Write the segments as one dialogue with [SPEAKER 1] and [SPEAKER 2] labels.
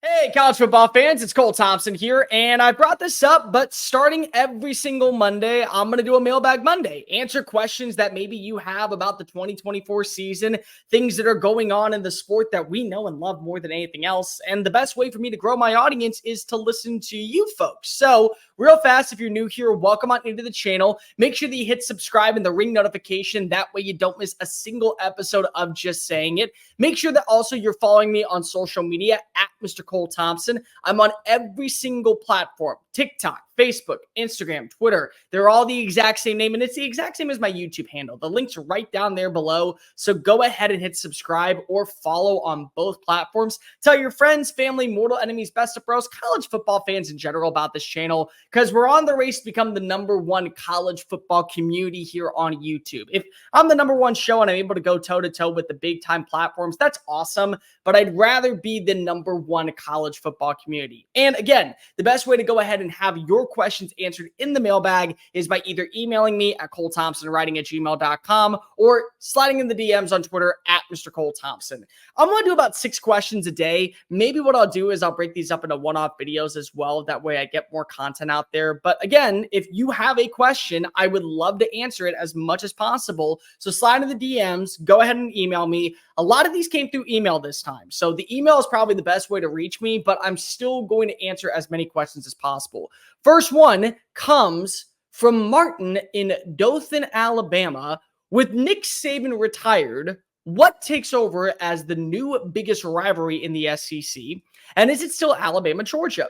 [SPEAKER 1] Hey, college football fans, it's Cole Thompson here, and I brought this up, but starting every single Monday, I'm going to do a Mailbag Monday. Answer questions that maybe you have about the 2024 season, things that are going on in the sport that we know and love more than anything else. And the best way for me to grow my audience is to listen to you folks. So, real fast, if you're new here, welcome on into the channel. Make sure that you hit subscribe and the ring notification. That way you don't miss a single episode of Just Saying It. Make sure that also you're following me on social media at Mr. Cole Thompson. I'm on every single platform: TikTok, Facebook, Instagram, Twitter. They're all the exact same name, and it's the exact same as my YouTube handle. The link's right down there below. So go ahead and hit subscribe or follow on both platforms. Tell your friends, family, mortal enemies, best of bros, college football fans in general about this channel, because we're on the race to become the #1 college football community here on YouTube. If I'm the #1 show and I'm able to go toe-to-toe with the big-time platforms, that's awesome, but I'd rather be the #1 college football community. And again, the best way to go ahead and have your questions answered in the mailbag is by either emailing me at colethompsonwriting@gmail.com or sliding in the DMs on Twitter at Mr. Cole Thompson. I'm going to do about 6 questions a day. Maybe what I'll do is I'll break these up into one-off videos as well. That way I get more content out there. But again, if you have a question, I would love to answer it as much as possible. So slide in the DMs, go ahead and email me. A lot of these came through email this time. So the email is probably the best way to reach me, but I'm still going to answer as many questions as possible. First one comes from Martin in Dothan, Alabama. With Nick Saban retired, what takes over as the new biggest rivalry in the SEC? And is it still Alabama, Georgia?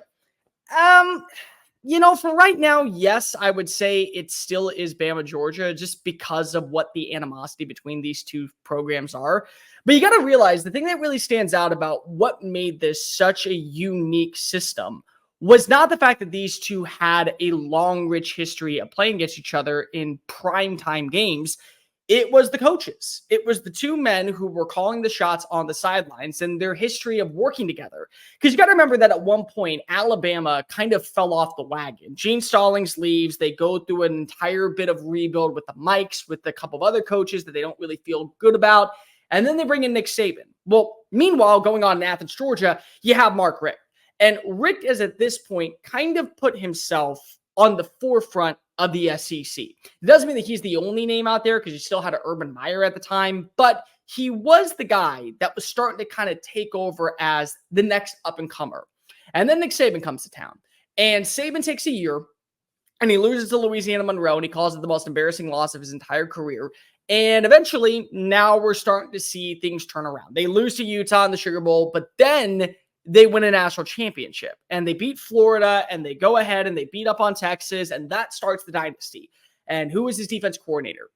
[SPEAKER 1] For right now, yes, I would say it still is Bama, Georgia, just because of what the animosity between these two programs are. But you got to realize the thing that really stands out about what made this such a unique system was not the fact that these two had a long, rich history of playing against each other in primetime games. It was the coaches. It was the two men who were calling the shots on the sidelines and their history of working together. Because you got to remember that at one point, Alabama kind of fell off the wagon. Gene Stallings leaves. They go through an entire bit of rebuild with the Mikes, with a couple of other coaches that they don't really feel good about. And then they bring in Nick Saban. Well, meanwhile, going on in Athens, Georgia, you have Mark Richt. And Richt is at this point kind of put himself on the forefront of the SEC. It doesn't mean that he's the only name out there, because you still had an Urban Meyer at the time, but he was the guy that was starting to kind of take over as the next up-and-comer. And then Nick Saban comes to town, and Saban takes a year, and he loses to Louisiana Monroe, and he calls it the most embarrassing loss of his entire career. And eventually, now we're starting to see things turn around. They lose to Utah in the Sugar Bowl, but then they win a national championship, and they beat Florida, and they go ahead and they beat up on Texas, and that starts the dynasty. And who is his defense coordinator?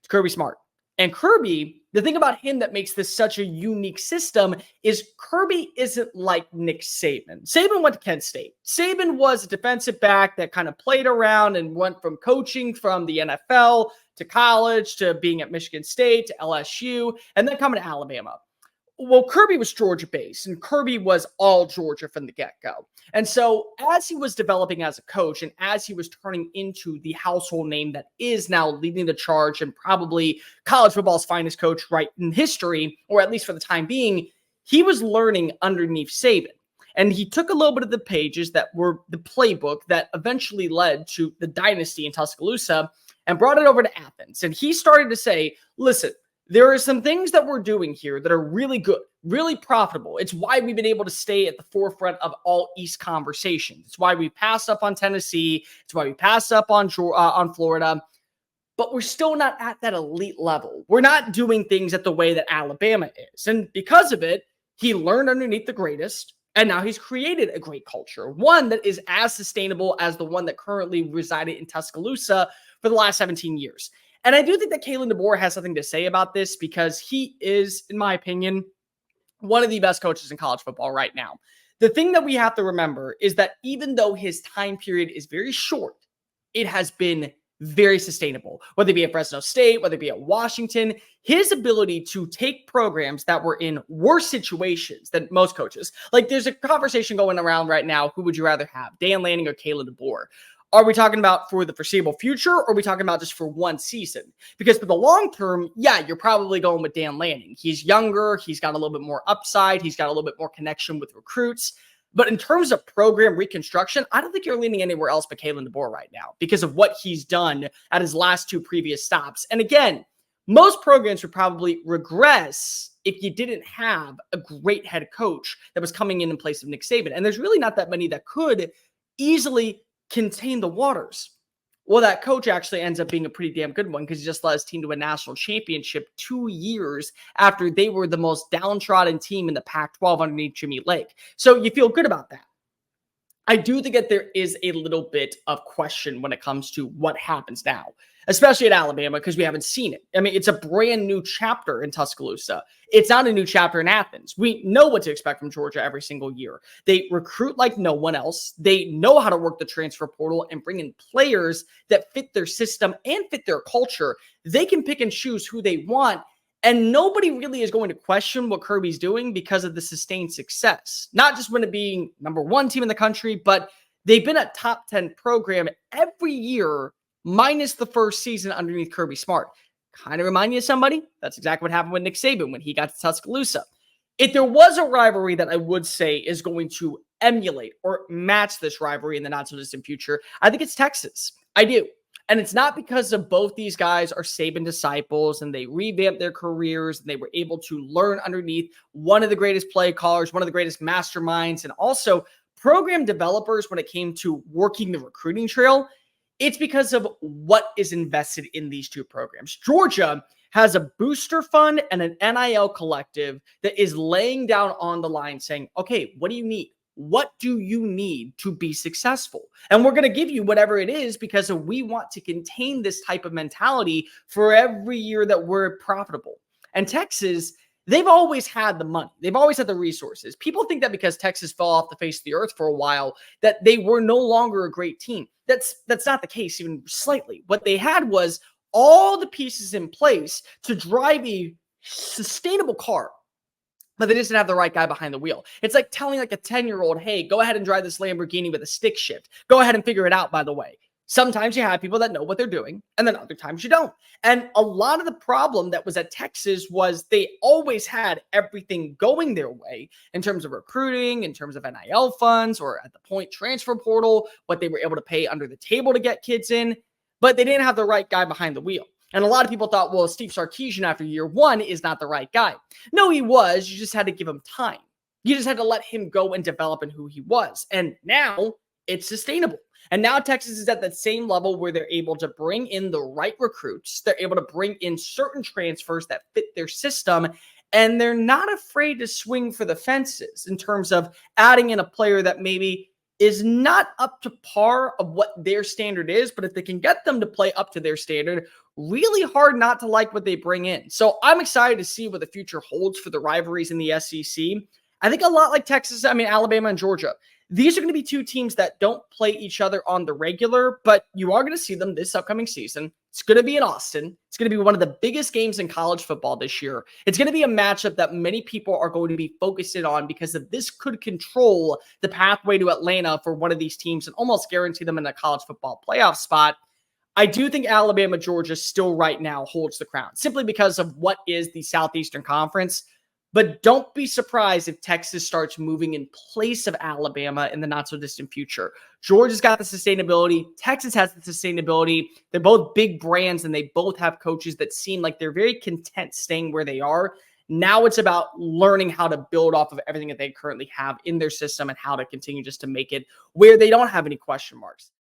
[SPEAKER 1] It's Kirby Smart. And Kirby, the thing about him that makes this such a unique system is Kirby isn't like Nick Saban. Saban went to Kent State. Saban was a defensive back that kind of played around and went from coaching from the NFL to college to being at Michigan State to LSU and then coming to Alabama. Well, Kirby was Georgia-based, and Kirby was all Georgia from the get-go. And so as he was developing as a coach and as he was turning into the household name that is now leading the charge and probably college football's finest coach right in history, or at least for the time being, he was learning underneath Saban. And he took a little bit of the pages that were the playbook that eventually led to the dynasty in Tuscaloosa and brought it over to Athens. And he started to say, listen, there are some things that we're doing here that are really good, really profitable. It's why we've been able to stay at the forefront of all East conversations. It's why we passed up on Tennessee. It's why we passed up on Florida. But we're still not at that elite level. We're not doing things at the way that Alabama is. And because of it, he learned underneath the greatest. And now he's created a great culture, one that is as sustainable as the one that currently resided in Tuscaloosa for the last 17 years. And I do think that Kalen DeBoer has something to say about this, because he is, in my opinion, one of the best coaches in college football right now. The thing that we have to remember is that even though his time period is very short, it has been very sustainable. Whether it be at Fresno State, whether it be at Washington, his ability to take programs that were in worse situations than most coaches. Like, there's a conversation going around right now. Who would you rather have, Dan Lanning or Kalen DeBoer? Are we talking about for the foreseeable future, or are we talking about just for one season? Because for the long term, yeah, you're probably going with Dan Lanning. He's younger. He's got a little bit more upside. He's got a little bit more connection with recruits. But in terms of program reconstruction, I don't think you're leaning anywhere else but Kalen DeBoer right now because of what he's done at his last two previous stops. And again, most programs would probably regress if you didn't have a great head coach that was coming in place of Nick Saban. And there's really not that many that could easily contain the waters. Well, that coach actually ends up being a pretty damn good one because he just led his team to a national championship 2 years after they were the most downtrodden team in the Pac-12 underneath Jimmy Lake. So you feel good about that. I do think that there is a little bit of question when it comes to what happens now, especially at Alabama, because we haven't seen it. I mean, it's a brand new chapter in Tuscaloosa. It's not a new chapter in Athens. We know what to expect from Georgia every single year. They recruit like no one else. They know how to work the transfer portal and bring in players that fit their system and fit their culture. They can pick and choose who they want. And nobody really is going to question what Kirby's doing because of the sustained success. Not just when it being number one team in the country, but they've been a top 10 program every year, minus the first season underneath Kirby Smart. Kind of remind you of somebody? That's exactly what happened with Nick Saban when he got to Tuscaloosa. If there was a rivalry that I would say is going to emulate or match this rivalry in the not-so-distant future, I think it's Texas. I do. And it's not because of both these guys are Saban disciples and they revamped their careers and they were able to learn underneath one of the greatest play callers, one of the greatest masterminds, and also program developers when it came to working the recruiting trail. It's because of what is invested in these two programs. Georgia has a booster fund and an NIL collective that is laying down on the line saying, okay, what do you need? What do you need to be successful? And we're going to give you whatever it is because we want to contain this type of mentality for every year that we're profitable. And Texas, they've always had the money. They've always had the resources. People think that because Texas fell off the face of the earth for a while, that they were no longer a great team. That's not the case, even slightly. What they had was all the pieces in place to drive a sustainable car, but they just didn't have the right guy behind the wheel. It's like telling like a 10-year-old, hey, go ahead and drive this Lamborghini with a stick shift. Go ahead and figure it out, by the way. Sometimes you have people that know what they're doing, and then other times you don't. And a lot of the problem that was at Texas was they always had everything going their way in terms of recruiting, in terms of NIL funds, or at the point transfer portal, what they were able to pay under the table to get kids in, but they didn't have the right guy behind the wheel. And a lot of people thought, well, Steve Sarkisian after year one is not the right guy. No, he was. You just had to give him time. You just had to let him go and develop in who he was. And now it's sustainable. And now Texas is at that same level where they're able to bring in the right recruits. They're able to bring in certain transfers that fit their system. And they're not afraid to swing for the fences in terms of adding in a player that maybe is not up to par of what their standard is, but if they can get them to play up to their standard, really hard not to like what they bring in. So I'm excited to see what the future holds for the rivalries in the SEC. I think a lot like Texas, Alabama and Georgia. These are going to be two teams that don't play each other on the regular, but you are going to see them this upcoming season. It's going to be in Austin. It's going to be one of the biggest games in college football this year. It's going to be a matchup that many people are going to be focused in on because of this could control the pathway to Atlanta for one of these teams and almost guarantee them in a college football playoff spot. I do think Alabama, Georgia still right now holds the crown simply because of what is the Southeastern Conference. But don't be surprised if Texas starts moving in place of Alabama in the not-so-distant future. Georgia's got the sustainability. Texas has the sustainability. They're both big brands, and they both have coaches that seem like they're very content staying where they are. Now it's about learning how to build off of everything that they currently have in their system and how to continue just to make it where they don't have any question marks.